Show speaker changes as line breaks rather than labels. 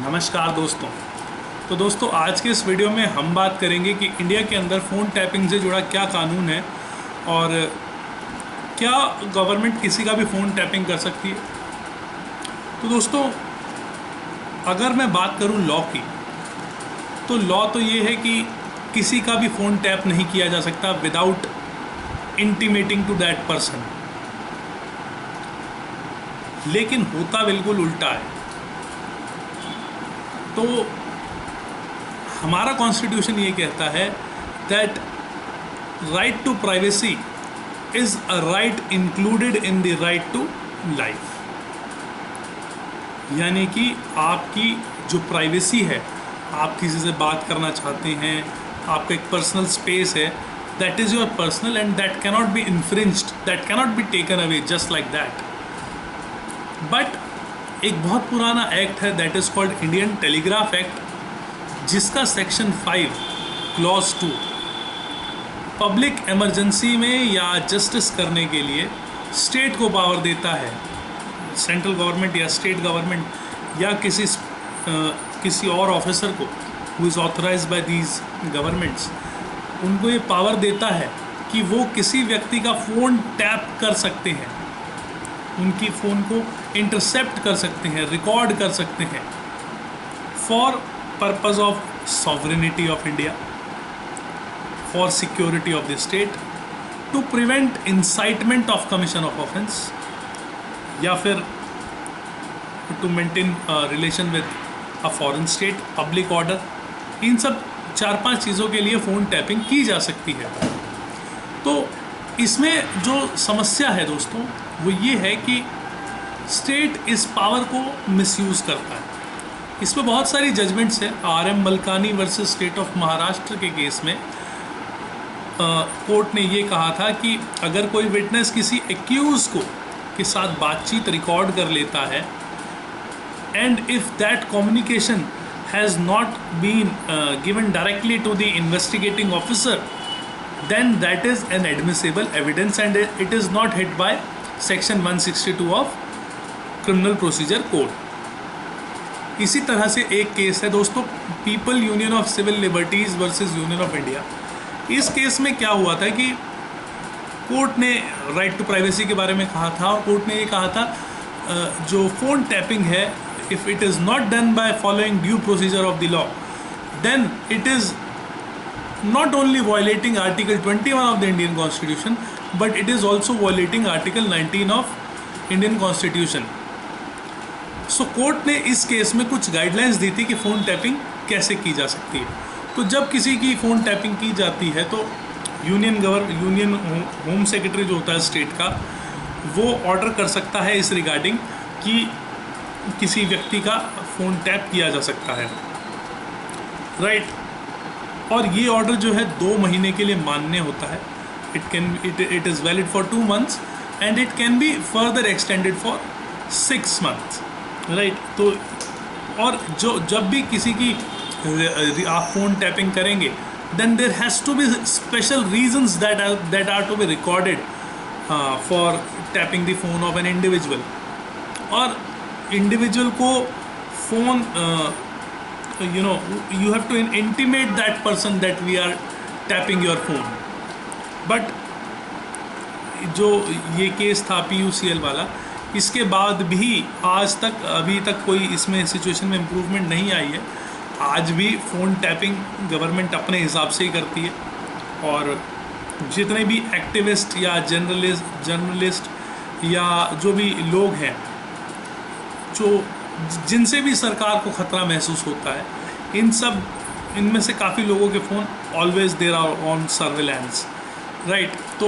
नमस्कार दोस्तों। तो दोस्तों आज के इस वीडियो में हम बात करेंगे कि इंडिया के अंदर फ़ोन टैपिंग से जुड़ा क्या कानून है और क्या गवर्नमेंट किसी का भी फ़ोन टैपिंग कर सकती है। तो दोस्तों अगर मैं बात करूं लॉ की, तो लॉ तो ये है कि किसी का भी फ़ोन टैप नहीं किया जा सकता without intimating to that person. लेकिन होता बिल्कुल उल्टा है। तो हमारा कॉन्स्टिट्यूशन ये कहता है that right to privacy is a right included in the right to life. यानी कि आपकी जो प्राइवेसी है, आप किसी से बात करना चाहते हैं, आपका एक पर्सनल स्पेस है, that is your personal and that cannot be infringed, that cannot be taken away just like that. But एक बहुत पुराना एक्ट है that is called Indian telegraph act, जिसका सेक्शन 5 क्लॉज 2 पब्लिक इमरजेंसी में या justice करने के लिए स्टेट को पावर देता है। सेंट्रल गवर्नमेंट या स्टेट गवर्नमेंट या किसी और ऑफिसर को who is authorised bye these governments, उनको ये पावर देता है कि वो किसी व्यक्ति का फ़ोन टैप कर सकते हैं, उनकी फ़ोन को इंटरसेप्ट कर सकते हैं, रिकॉर्ड कर सकते हैं for purpose of sovereignty of India, for security of the state, to prevent incitement of commission of offence, या फिर to maintain relation with a foreign state, public order. इन सब 4-5 चीज़ों के लिए फ़ोन टैपिंग की जा सकती है। तो इसमें जो समस्या है दोस्तों वो ये है कि स्टेट इस पावर को मिसयूज़ करता है। इसमें बहुत सारी जजमेंट्स है। RM Malkani versus state of Maharashtra के केस में कोर्ट ने ये कहा था कि अगर कोई विटनेस किसी एक्यूज के साथ बातचीत रिकॉर्ड कर लेता है and if that communication has not been given directly to the investigating officer, then that is an admissible evidence and it is not hit by section 162 of criminal procedure code। इसी तरह से एक case है दोस्तों, people union of civil liberties versus union of India. इस case में क्या हुआ था कि कोर्ट ने राइट टू प्राइवेसी के बारे में कहा था और कोर्ट ने ये कहा था जो फ़ोन टैपिंग है, if it is not done by following due procedure of the law, then it is not only violating Article 21 of the Indian Constitution, but it is also violating Article 19 of Indian Constitution। So court ने इस case में कुछ guidelines दी थी कि phone tapping कैसे की जा सकती है। तो जब किसी की फ़ोन टैपिंग की जाती है तो यूनियन होम सेक्रेटरी जो होता है स्टेट का, वो ऑर्डर कर सकता है इस रिगार्डिंग कि किसी व्यक्ति का फ़ोन टैप किया जा सकता है, राइट। और ये ऑर्डर जो है 2 महीने के लिए मान्य होता है। It is valid for 2 months and it can be further extended for 6 months, right. तो और जब भी किसी की आप फ़ोन टैपिंग करेंगे, then there has to be special reasons that are to be recorded for tapping the phone of an individual. और individual को phone you have to intimate that person that we are tapping your phone। but जो ये case था PUCL वाला, इसके बाद भी अभी तक कोई इसमें सिचुएशन में इम्प्रूवमेंट नहीं आई है। आज भी फ़ोन टैपिंग गवर्नमेंट अपने हिसाब से ही करती है और जितने भी एक्टिविस्ट या जर्नलिस्ट या जो भी लोग हैं जिनसे भी सरकार को ख़तरा महसूस होता है, इनमें से काफ़ी लोगों के phone always there are on surveillance, right. तो